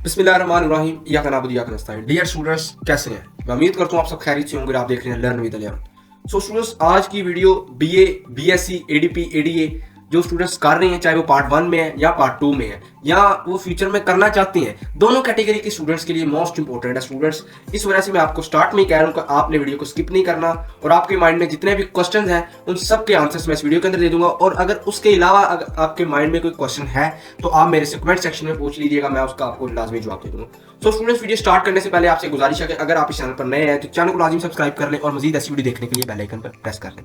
बिस्मिल्लाहिर्रहमानिर्रहीम या कनाबुद या कनस्ताईन। डियर स्टूडेंट्स, कैसे हैं? मैं उम्मीद करता हूँ आप सब खैरियत से होंगे। आप देख रहे हैं लर्न विद अलियान। सो स्टूडेंट्स, आज की video BA, BSc, ADP, ADA जो स्टूडेंट्स कर रहे हैं, चाहे वो पार्ट 1 में है या पार्ट 2 में है या वो फ्यूचर में करना चाहते हैं, दोनों कैटेगरी के स्टूडेंट्स के लिए मोस्ट इंपॉर्टेंट है स्टूडेंट्स। इस वजह से मैं आपको स्टार्ट में ही कह रहा हूँ कि आपने वीडियो को स्किप नहीं करना और आपके माइंड में जितने भी क्वेश्चन हैं उन सब के आंसर्स मैं इस वीडियो के अंदर दे दूंगा। और अगर उसके अलावा अगर आपके माइंड में कोई क्वेश्चन है तो आप मेरे से कमेंट सेक्शन में पूछ लीजिएगा, मैं उसका आपको लाजमी जवाब दे दूंगा। सो स्टूडेंट्स, वीडियो स्टार्ट करने से पहले आपसे गुजारिश है कि अगर आप इस चैनल पर नए हैं तो चैनल को लाजमी सब्सक्राइब कर लें और मजीद ऐसी वीडियो देखने के लिए बेल आइकन पर प्रेस कर लें।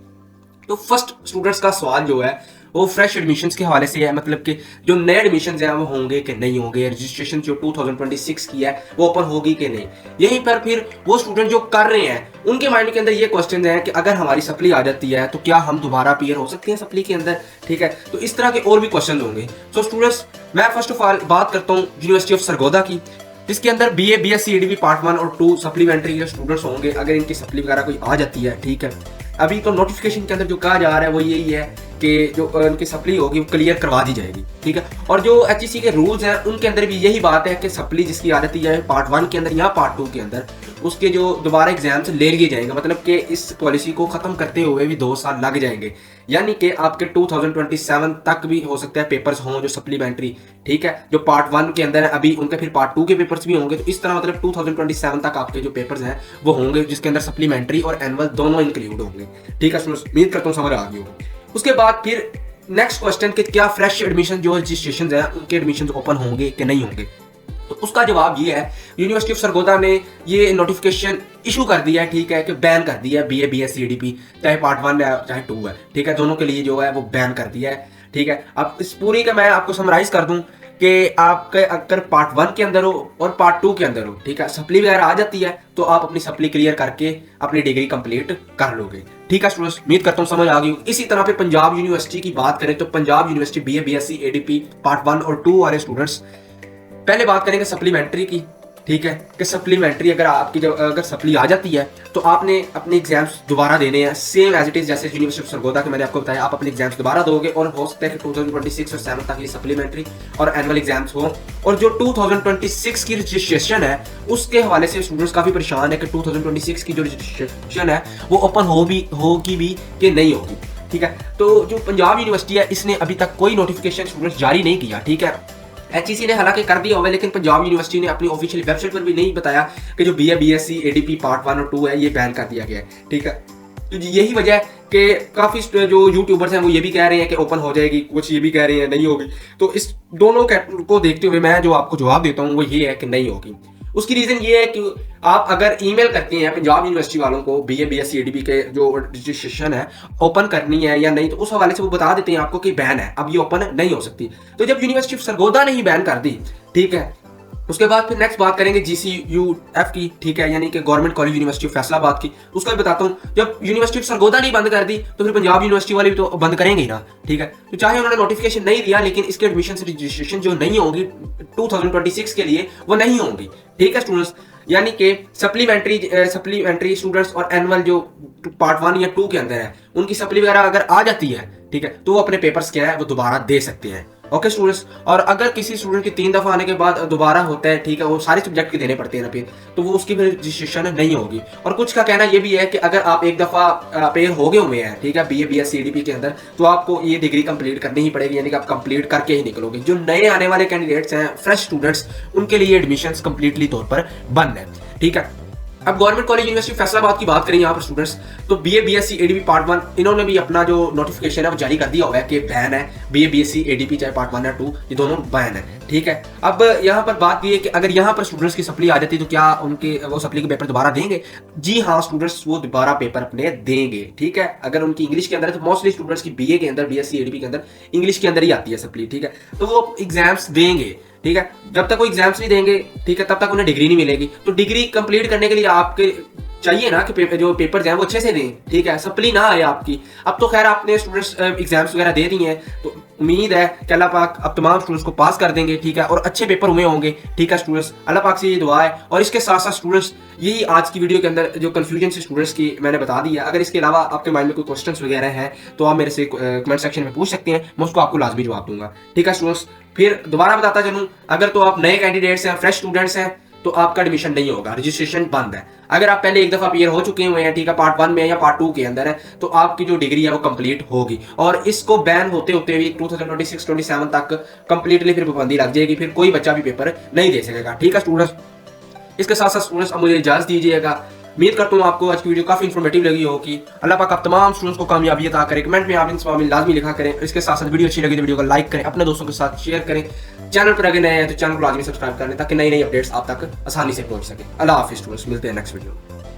तो फर्स्ट स्टूडेंट्स का सवाल जो है वो फ्रेश एडमिशन्स के हवाले से है, मतलब कि जो नए एडमिशन्स हैं वो होंगे कि नहीं होंगे, रजिस्ट्रेशन जो 2026 की है वो ओपन होगी कि नहीं। यहीं पर फिर वो स्टूडेंट जो कर रहे हैं उनके माइंड के अंदर ये क्वेश्चन है कि अगर हमारी सप्ली आ जाती है तो क्या हम दोबारा अपीयर हो सकते हैं सप्ली के अंदर, ठीक है। तो इस तरह के और भी क्वेश्चन होंगे। सो स्टूडेंट्स, मैं फर्स्ट ऑफ ऑल बात करता हूँ यूनिवर्सिटी ऑफ सरगोदा की, जिसके अंदर बीए, बीएससी, एडीबी पार्ट 1 और 2 सप्लीमेंट्री जो स्टूडेंट्स होंगे, अगर इनकी सप्ली वगैरह कोई आ जाती है, ठीक है। अभी तो नोटिफिकेशन के अंदर जो कहा जा रहा है वो यही है कि जो उनकी सप्ली होगी वो क्लियर करवा दी जाएगी, ठीक है। और जो एचईसी के रूल्स हैं उनके अंदर भी यही बात है कि सप्ली जिसकी आ जाती है पार्ट 1 के अंदर या पार्ट 2 के अंदर, उसके जो दोबारा एग्जाम्स ले लिए जाएंगे, मतलब कि इस पॉलिसी को खत्म करते हुए भी 2 साल लग जाएंगे, यानी कि आपके 2027 तक भी हो सकता है पेपर्स हों जो सप्लीमेंट्री, ठीक है। जो पार्ट 1 के अंदर है अभी उनके फिर पार्ट 2 के पेपर्स भी होंगे। तो इस तरह मतलब 2027 तक आपके जो पेपर्स हैं वो होंगे जिसके अंदर सप्लीमेंट्री और एनुअल दोनों इंक्लूड होंगे, ठीक है। उम्मीद करता हूँ समझ आ गई होगी। उसके बाद फिर नेक्स्ट क्वेश्चन कि क्या फ्रेश एडमिशन जो रजिस्ट्रेशन है उनके एडमिशन ओपन होंगे कि नहीं होंगे। तो उसका जवाब ये है, यूनिवर्सिटी ऑफ सरगोदा ने ये नोटिफिकेशन इशू कर दिया है, ठीक है, कि बैन कर दिया है बीए, बीएससी, एडीपी, चाहे पार्ट 1 है चाहे 2 है, ठीक है, दोनों के लिए जो है वो बैन कर दिया है, ठीक है। अब इस पूरी का मैं आपको समराइज कर दूं कि आपके अगर पार्ट 1 के अंदर हो और पार्ट 2 के अंदर हो, ठीक है, सप्ली वगैरह आ जाती है तो आप अपनी सप्ली क्लियर करके अपनी डिग्री कंप्लीट कर लोगे, ठीक है स्टूडेंट्स। उम्मीद करता हूँ समझ आ गई। इसी तरह पे पंजाब यूनिवर्सिटी की बात करें तो Punjab university BA, BSc, ADP part 1 और 2 वाले स्टूडेंट्स, पहले बात करेंगे सप्लीमेंट्री की, ठीक है, कि सप्लीमेंट्री अगर आपकी जो अगर सप्ली आ जाती है तो आपने अपने एग्जाम्स दोबारा देने हैं सेम एज इट इज जैसे यूनिवर्सिटी ऑफ सरगोदा के मैंने आपको बताया। आप अपने एग्जाम्स दोबारा दोगे और हो सकता है कि 2026 और 7 तक ये सप्लीमेंट्री और एनुअल एग्जाम्स हो। और जो 2026 की रजिस्ट्रेशन है उसके हवाले से स्टूडेंट्स काफी परेशान है कि 2026 की जो रजिस्ट्रेशन है वो ओपन होगी भी कि नहीं होगी, ठीक है। तो जो पंजाब यूनिवर्सिटी है इसने अभी तक कोई नोटिफिकेशन स्टूडेंट्स जारी नहीं किया, ठीक है। एचईसी ने हालांकि कर दिया होगा लेकिन पंजाब यूनिवर्सिटी ने अपनी ऑफिशियल वेबसाइट पर भी नहीं बताया कि जो बीए, बीएससी, एडीपी पार्ट 1 और 2 है ये बैन कर दिया गया है, ठीक है। तो यही वजह है कि काफी जो यूट्यूबर्स हैं वो ये भी कह रहे हैं कि ओपन हो जाएगी, कुछ ये भी कह रहे हैं नहीं होगी। तो इस दोनों को देखते हुए मैं जो आपको जवाब देता हूँ वो ये है कि नहीं होगी। उसकी रीजन ये है कि आप अगर ईमेल करते हैं पंजाब यूनिवर्सिटी वालों को बीए, बीएससी, एडीबी के जो रजिस्ट्रेशन है ओपन करनी है या नहीं, तो उस हवाले से वो बता देते हैं आपको कि बैन है, अब ये ओपन नहीं हो सकती। तो जब यूनिवर्सिटी ऑफ सरगोदा ने ही बैन कर दी, ठीक है, उसके बाद फिर नेक्स्ट बात करेंगे जीसीयूएफ की, ठीक है, यानी कि government college university of Faisalabad की। उसका भी बताता हूँ, जब यूनिवर्सिटी ऑफ सरगोदा नहीं बंद कर दी तो फिर पंजाब यूनिवर्सिटी वाले भी तो बंद करेंगे ही ना, ठीक है। तो चाहे उन्होंने नोटिफिकेशन नहीं दिया लेकिन इसके एडमिशन रजिस्ट्रेशन जो नहीं होगी 2026 के लिए वो नहीं होंगी, ठीक है स्टूडेंट्स। यानी कि सप्लीमेंट्री स्टूडेंट्स और एनुअल जो पार्ट 1 या 2 के अंदर है उनकी सप्ली वगैरह अगर आ जाती है, ठीक है, तो वो अपने पेपर्स क्या है वो दोबारा दे सकते हैं, ओके स्टूडेंट्स। और अगर किसी स्टूडेंट की 3 दफा आने के बाद दोबारा होता है, ठीक है, वो सारे सब्जेक्ट के देने पड़ते हैं ना फिर, तो वो उसकी फिर रजिस्ट्रेशन नहीं होगी। और कुछ का कहना ये भी है कि अगर आप एक दफा पेयर हो गए हुए हैं, ठीक है, बीए, बीएससी, एडीपी के अंदर, तो आपको ये डिग्री कंप्लीट करनी ही पड़ेगी, यानी कि आप कंप्लीट करके ही निकलोगे। जो नए आने वाले कैंडिडेट्स हैं, फ्रेश स्टूडेंट्स, उनके लिए एडमिशंस कंप्लीटली तौर पर बंद है, ठीक है। अब गवर्नमेंट कॉलेज यूनिवर्सिटी फैसलाबाद की बात करें यहाँ पर स्टूडेंट्स, तो बीए, बीएससी, एडीबी पार्ट 1 इन्होंने भी अपना जो नोटिफिकेशन है वो जारी कर दिया हुआ है कि बैन है बीए, बीएससी, एडीपी चाहे पार्ट 1 या 2 ये दोनों बैन है, ठीक है। अब यहाँ पर बात ये है कि अगर यहाँ पर स्टूडेंट्स की सप्ली आ जाती है तो क्या उनके वो सप्ली के पेपर दोबारा देंगे? जी हाँ स्टूडेंट्स, वो दोबारा पेपर अपने देंगे, ठीक है। अगर उनकी इंग्लिश के अंदर है तो मोस्टली स्टूडेंट्स की बीए के अंदर, बीएससी, एडीपी के अंदर इंग्लिश के अंदर ही आती है सप्ली, ठीक है। तो वो एग्जाम्स देंगे, ठीक है। जब तक वो एग्जाम्स नहीं देंगे, ठीक है, तब तक उन्हें डिग्री नहीं मिलेगी। तो डिग्री कंप्लीट करने के लिए आपके चाहिए ना कि जो पेपर्स हैं वो अच्छे से दें, ठीक है, सप्ली ना आए आपकी। अब तो खैर आपने स्टूडेंट्स एग्जाम्स वगैरह दे दिए हैं तो उम्मीद है कि अल्लाह पाक अब तमाम स्टूडेंट्स को पास कर देंगे, ठीक है, और अच्छे पेपर हुए होंगे, ठीक है स्टूडेंट्स, अल्लाह पाक से ये दुआ है। और इसके साथ साथ स्टूडेंट्स, यही आज की वीडियो के अंदर जो कंफ्यूजन से स्टूडेंट्स की मैंने बता दी है। अगर इसके अलावा आपके माइंड में कोई क्वेश्चंस वगैरह हैं तो आप मेरे से कमेंट सेक्शन में पूछ सकते हैं, मैं उसको आपको लाजमी जवाब दूंगा, ठीक है स्टूडेंट्स। फिर दोबारा बताता चलूँ, अगर तो आप नए कैंडिडेट्स हैं, फ्रेश स्टूडेंट्स हैं, तो आपका एडमिशन नहीं होगा, रजिस्ट्रेशन बंद है। अगर आप पहले एक दफा अपीयर हो चुके हुए हैं, ठीक है, पार्ट 1 में या पार्ट 2 के अंदर है, तो आपकी जो डिग्री है वो कंप्लीट होगी। और इसको बैन होते होते भी 2026-27 तक कंप्लीटली फिर पाबंदी लग जाएगी, फिर कोई बच्चा भी पेपर नहीं दे सकेगा। ठीक है स्टूडेंट्स, इसके साथ साथ स्टूडेंट्स अब मुझे इजाजत दीजिएगा। उम्मीद करता हूँ आपको आज की वीडियो काफी इन्फॉर्मेटिव लगी होगी। अल्लाह पाक आप तमाम स्टूडेंट्स को कामयाबी अता करें। कमेंट में आप इन लाजमी लिखा करें। इसके साथ साथ वीडियो अच्छी लगी तो वीडियो को लाइक करें, अपने दोस्तों के साथ शेयर करें। चैनल पर अगर नए हैं तो चैनल को लाजमी सब्सक्राइब कर लें ताकि नई नई अपडेट्स आप तक आसानी से पहुंच सके। अल्लाह हाफिज़ स्टूडेंट्स, मिलते हैं नेक्स्ट वीडियो में।